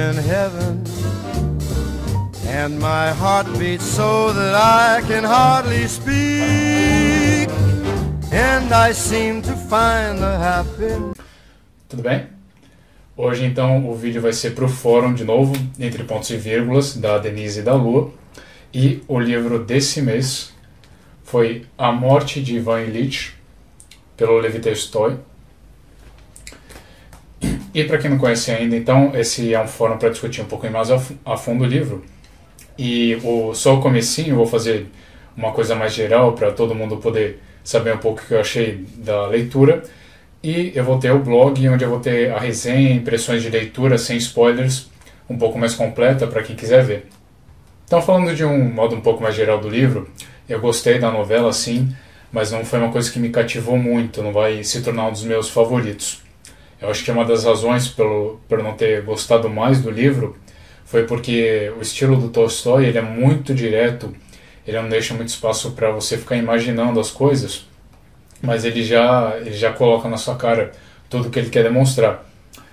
in heaven, and my heart beats so that I can hardly speak, and I seem to find the happiness. Tudo bem? Hoje então o vídeo vai ser para o fórum de novo, entre pontos e vírgulas, da Denise e da Lua. E o livro desse mês foi A Morte de Ivan Ilitch, pelo Levi Tolstói. E para quem não conhece ainda, então, esse é um fórum para discutir um pouco mais a fundo o livro. E só o comecinho, eu vou fazer uma coisa mais geral para todo mundo poder saber um pouco o que eu achei da leitura. E eu vou ter o blog, onde eu vou ter a resenha, impressões de leitura, sem spoilers, um pouco mais completa para quem quiser ver. Então, falando de um modo um pouco mais geral do livro, eu gostei da novela, sim, mas não foi uma coisa que me cativou muito, não vai se tornar um dos meus favoritos. Eu acho que uma das razões por não ter gostado mais do livro foi porque o estilo do Tolstói ele é muito direto, ele não deixa muito espaço para você ficar imaginando as coisas, mas ele já coloca na sua cara tudo o que ele quer demonstrar.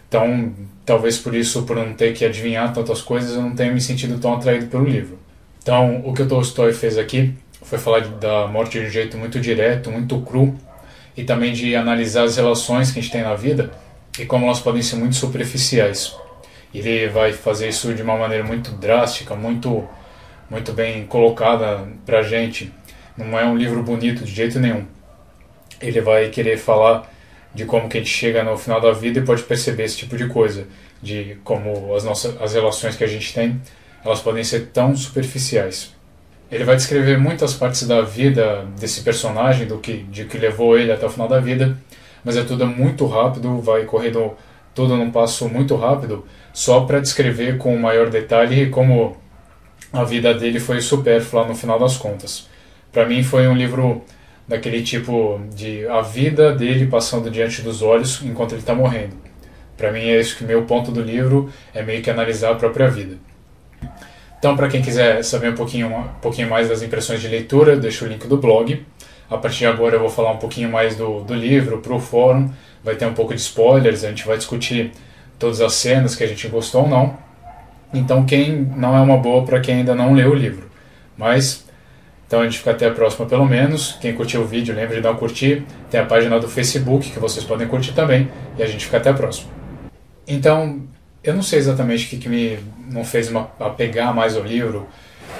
Então, talvez por isso, por não ter que adivinhar tantas coisas, eu não tenha me sentido tão atraído pelo livro. Então, o que o Tolstói fez aqui foi falar da morte de um jeito muito direto, muito cru, e também de analisar as relações que a gente tem na vida e como elas podem ser muito superficiais. Ele vai fazer isso de uma maneira muito drástica, muito bem colocada pra gente. Não é um livro bonito de jeito nenhum. Ele vai querer falar de como que a gente chega no final da vida e pode perceber esse tipo de coisa, de como as relações que a gente tem, elas podem ser tão superficiais. Ele vai descrever muitas partes da vida desse personagem, de que levou ele até o final da vida, mas é tudo muito rápido, vai correndo tudo num passo muito rápido, só para descrever com maior detalhe como a vida dele foi supérflua no final das contas. Para mim foi um livro daquele tipo de a vida dele passando diante dos olhos enquanto ele está morrendo. Para mim é isso que meu ponto do livro é meio que analisar a própria vida. Então, para quem quiser saber um pouquinho mais das impressões de leitura, eu deixo o link do blog. A partir de agora eu vou falar um pouquinho mais do livro para o fórum, vai ter um pouco de spoilers, a gente vai discutir todas as cenas que a gente gostou ou não. Então, quem não é uma boa para quem ainda não leu o livro. Mas então a gente fica até a próxima pelo menos. Quem curtiu o vídeo, lembra de dar um curtir. Tem a página do Facebook que vocês podem curtir também. E a gente fica até a próxima. Então, eu não sei exatamente o que me não fez apegar mais ao livro.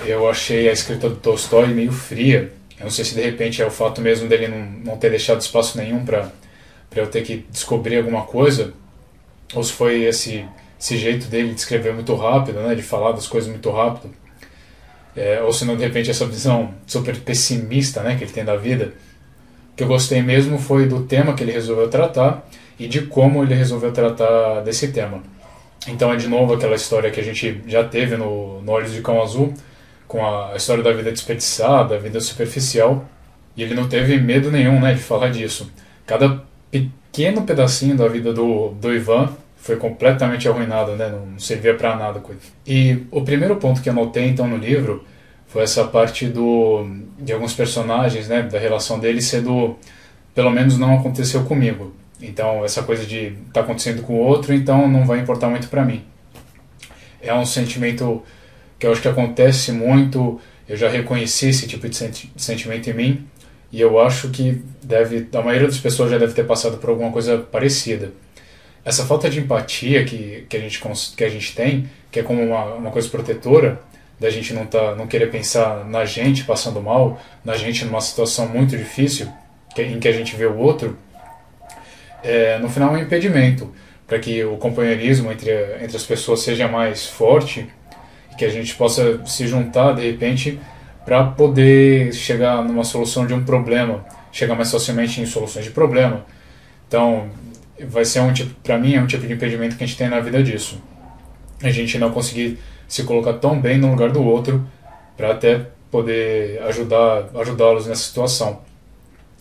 Eu achei a escrita do Tolstói meio fria. Eu não sei se de repente é o fato mesmo dele não ter deixado espaço nenhum para eu ter que descobrir alguma coisa. Ou se foi esse jeito dele de escrever muito rápido, né, de falar das coisas muito rápido. Ou se não, de repente, essa visão super pessimista, né, que ele tem da vida. O que eu gostei mesmo foi do tema que ele resolveu tratar e de como ele resolveu tratar desse tema. Então é de novo aquela história que a gente já teve no Olhos de Cão Azul, com a história da vida desperdiçada, a vida superficial, e ele não teve medo nenhum, né, de falar disso. Cada pequeno pedacinho da vida do Ivan foi completamente arruinado, né? Não servia para nada. E o primeiro ponto que eu notei então no livro foi essa parte de alguns personagens, né, da relação deles ser pelo menos não aconteceu comigo. Então essa coisa de tá acontecendo com o outro, então não vai importar muito para mim. É um sentimento que eu acho que acontece muito, eu já reconheci esse tipo de sentimento em mim, e eu acho que a maioria das pessoas já deve ter passado por alguma coisa parecida. Essa falta de empatia que a gente tem, que é como uma coisa protetora, da gente não querer pensar na gente passando mal, na gente numa situação muito difícil, em que a gente vê o outro, no final é um impedimento para que o companheirismo entre as pessoas seja mais forte e que a gente possa se juntar de repente para poder chegar numa solução de um problema, chegar mais facilmente em soluções de problema. Então, vai ser para mim é um tipo de impedimento que a gente tem na vida disso. A gente não conseguir se colocar tão bem no lugar do outro para até poder ajudá-los nessa situação.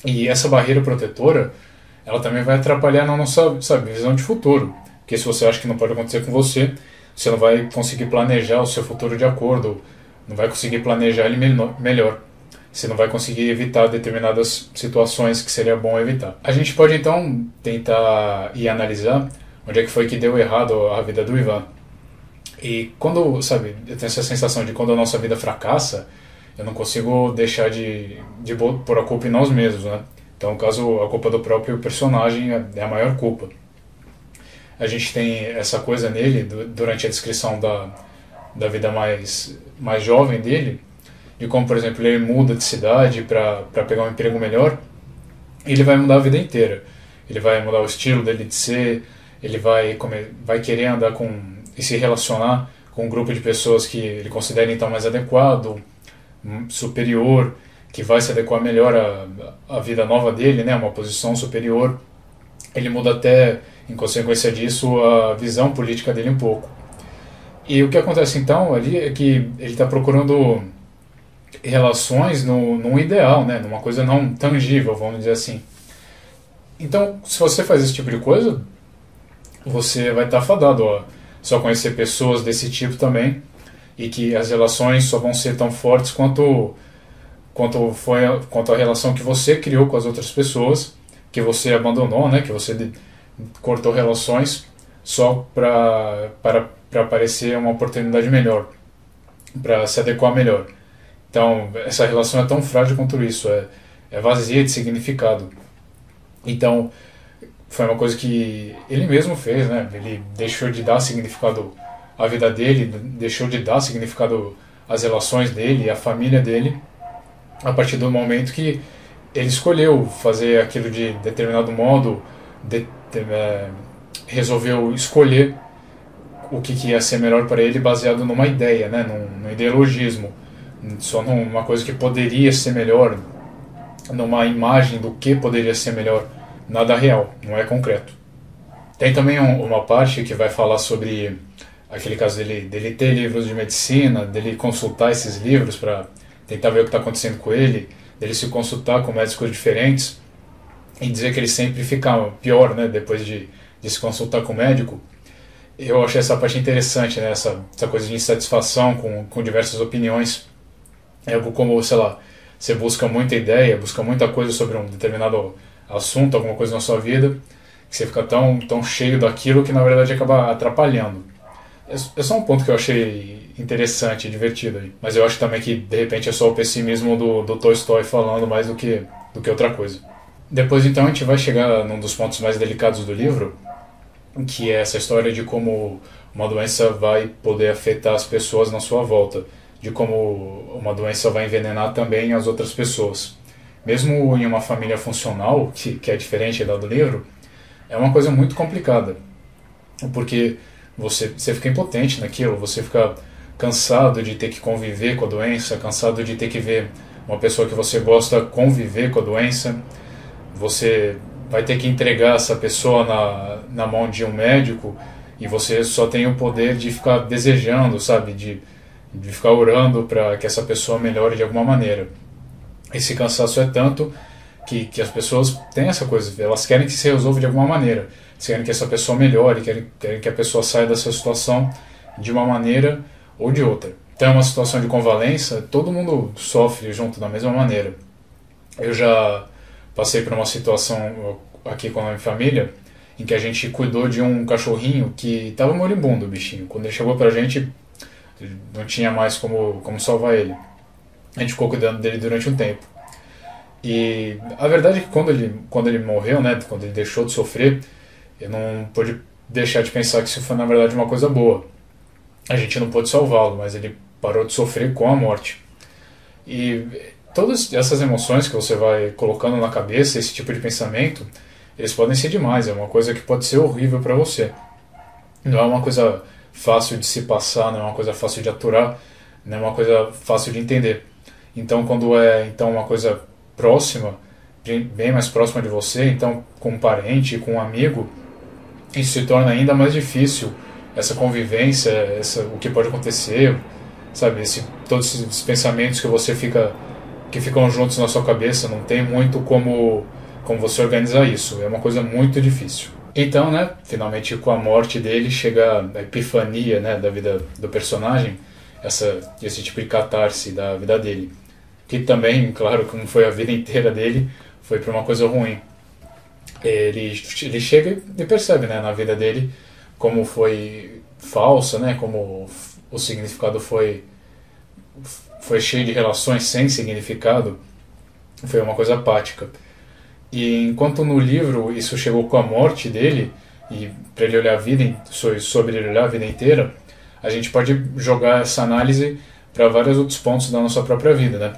E essa barreira protetora, ela também vai atrapalhar na nossa, visão de futuro. Porque se você acha que não pode acontecer com você, você não vai conseguir planejar o seu futuro de acordo, não vai conseguir planejar ele melhor. Você não vai conseguir evitar determinadas situações que seria bom evitar. A gente pode então tentar e analisar onde é que foi que deu errado a vida do Ivan. E quando, sabe, eu tenho essa sensação de quando a nossa vida fracassa, eu não consigo deixar de pôr a culpa em nós mesmos, né? Então, no caso, a culpa do próprio personagem é a maior culpa. A gente tem essa coisa nele, durante a descrição da vida mais jovem dele, de como, por exemplo, ele muda de cidade para pegar um emprego melhor, e ele vai mudar a vida inteira. Ele vai mudar o estilo dele de ser, ele vai querer andar e se relacionar com um grupo de pessoas que ele considera então mais adequado, superior, que vai se adequar melhor à vida nova dele, né, uma posição superior. Ele muda até, em consequência disso, a visão política dele um pouco. E o que acontece então ali é que ele está procurando relações num ideal, né, numa coisa não tangível, vamos dizer assim. Então, se você faz esse tipo de coisa, você vai estar fadado a só conhecer pessoas desse tipo também, e que as relações só vão ser tão fortes quanto a relação que você criou com as outras pessoas, que você abandonou, né, que você cortou relações só para parecer uma oportunidade melhor, para se adequar melhor. Então, essa relação é tão frágil quanto isso, é vazia de significado. Então, foi uma coisa que ele mesmo fez, né? Ele deixou de dar significado à vida dele, deixou de dar significado às relações dele, à família dele, a partir do momento que ele escolheu fazer aquilo de determinado modo, resolveu escolher o que ia ser melhor para ele baseado numa ideia, né? num ideologismo, só numa coisa que poderia ser melhor, numa imagem do que poderia ser melhor, nada real, não é concreto. Tem também uma parte que vai falar sobre aquele caso dele ter livros de medicina, dele consultar esses livros para tentar ver o que está acontecendo com ele, dele se consultar com médicos diferentes e dizer que ele sempre fica pior, né, depois de se consultar com o médico. Eu achei essa parte interessante, né, essa coisa de insatisfação com diversas opiniões. É algo como, sei lá, você busca muita ideia, busca muita coisa sobre um determinado assunto, alguma coisa na sua vida, que você fica tão cheio daquilo que na verdade acaba atrapalhando. É só um ponto que eu achei interessante, divertido aí. Mas eu acho também que de repente é só o pessimismo do Tolstói falando mais do que outra coisa. Depois então a gente vai chegar num dos pontos mais delicados do livro, que é essa história de como uma doença vai poder afetar as pessoas na sua volta, de como uma doença vai envenenar também as outras pessoas. Mesmo em uma família funcional, que é diferente da do livro, é uma coisa muito complicada, porque você fica impotente naquilo, você fica cansado de ter que conviver com a doença, cansado de ter que ver uma pessoa que você gosta conviver com a doença, você vai ter que entregar essa pessoa na mão de um médico e você só tem o poder de ficar desejando, sabe, de ficar orando para que essa pessoa melhore de alguma maneira. Esse cansaço é tanto que as pessoas têm essa coisa, elas querem que se resolva de alguma maneira, elas querem que essa pessoa melhore, querem que a pessoa saia dessa situação de uma maneira ou de outra. Então, uma situação de convalescência, todo mundo sofre junto da mesma maneira. Eu já passei por uma situação aqui com a minha família, em que a gente cuidou de um cachorrinho que estava moribundo, o bichinho. Quando ele chegou pra gente, não tinha mais como salvar ele. A gente ficou cuidando dele durante um tempo. E a verdade é que quando ele morreu, né, quando ele deixou de sofrer, eu não pude deixar de pensar que isso foi na verdade uma coisa boa. A gente não pôde salvá-lo, mas ele parou de sofrer com a morte. E todas essas emoções que você vai colocando na cabeça, esse tipo de pensamento, eles podem ser demais, é uma coisa que pode ser horrível para você. Não é uma coisa fácil de se passar, não é uma coisa fácil de aturar, não é uma coisa fácil de entender. Então, quando é uma coisa próxima, bem mais próxima de você, então com um parente, com um amigo, isso se torna ainda mais difícil, essa convivência, o que pode acontecer, sabe, todos esses pensamentos que ficam juntos na sua cabeça, não tem muito como você organizar isso, é uma coisa muito difícil. Então, né, finalmente com a morte dele chega a epifania, né, da vida do personagem, esse tipo de catarse da vida dele, que também, claro, como foi a vida inteira dele, foi para uma coisa ruim. Ele chega e percebe, né, na vida dele como foi falsa, né? Como o significado foi cheio de relações sem significado, foi uma coisa apática. E enquanto no livro isso chegou com a morte dele, e para ele olhar a vida, sobre ele olhar a vida inteira, a gente pode jogar essa análise para vários outros pontos da nossa própria vida, né?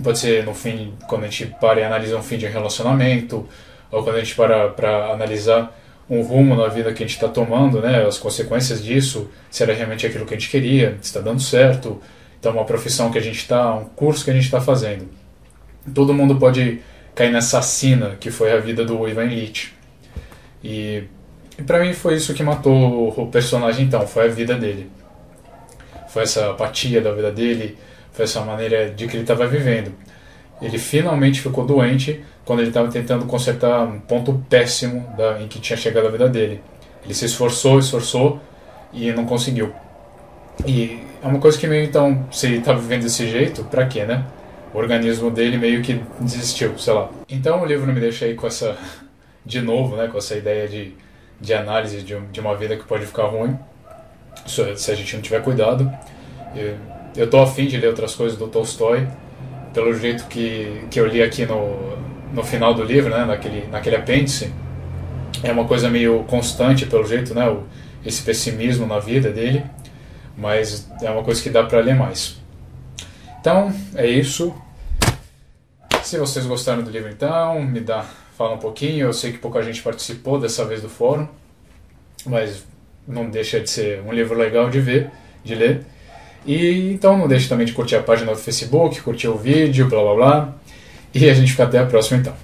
Pode ser no fim, quando a gente para e analisa um fim de relacionamento, ou quando a gente para analisar um rumo na vida que a gente está tomando, né? As consequências disso, se era realmente aquilo que a gente queria, se está dando certo, então uma profissão que a gente está, um curso que a gente está fazendo. Todo mundo pode cair nessa sina que foi a vida do Ivan Illich. E para mim foi isso que matou o personagem, então, foi a vida dele. Foi essa apatia da vida dele, foi essa maneira de que ele estava vivendo. Ele finalmente ficou doente quando ele estava tentando consertar um ponto péssimo em que tinha chegado a vida dele. Ele se esforçou e não conseguiu. E é uma coisa que meio, então, se ele está vivendo desse jeito, pra quê, né? O organismo dele meio que desistiu, sei lá. Então o livro me deixa aí com essa, de novo, né, com essa ideia de análise de uma vida que pode ficar ruim, se a gente não tiver cuidado. Eu tô afim de ler outras coisas do Tolstói, pelo jeito que eu li aqui no final do livro, né, naquele apêndice. É uma coisa meio constante, pelo jeito, né, esse pessimismo na vida dele, mas é uma coisa que dá para ler mais. Então, é isso. Se vocês gostaram do livro, então, fala um pouquinho. Eu sei que pouca gente participou dessa vez do fórum, mas não deixa de ser um livro legal de ler. E então não deixe também de curtir a página do Facebook, curtir o vídeo, blá blá blá. E a gente fica até a próxima então.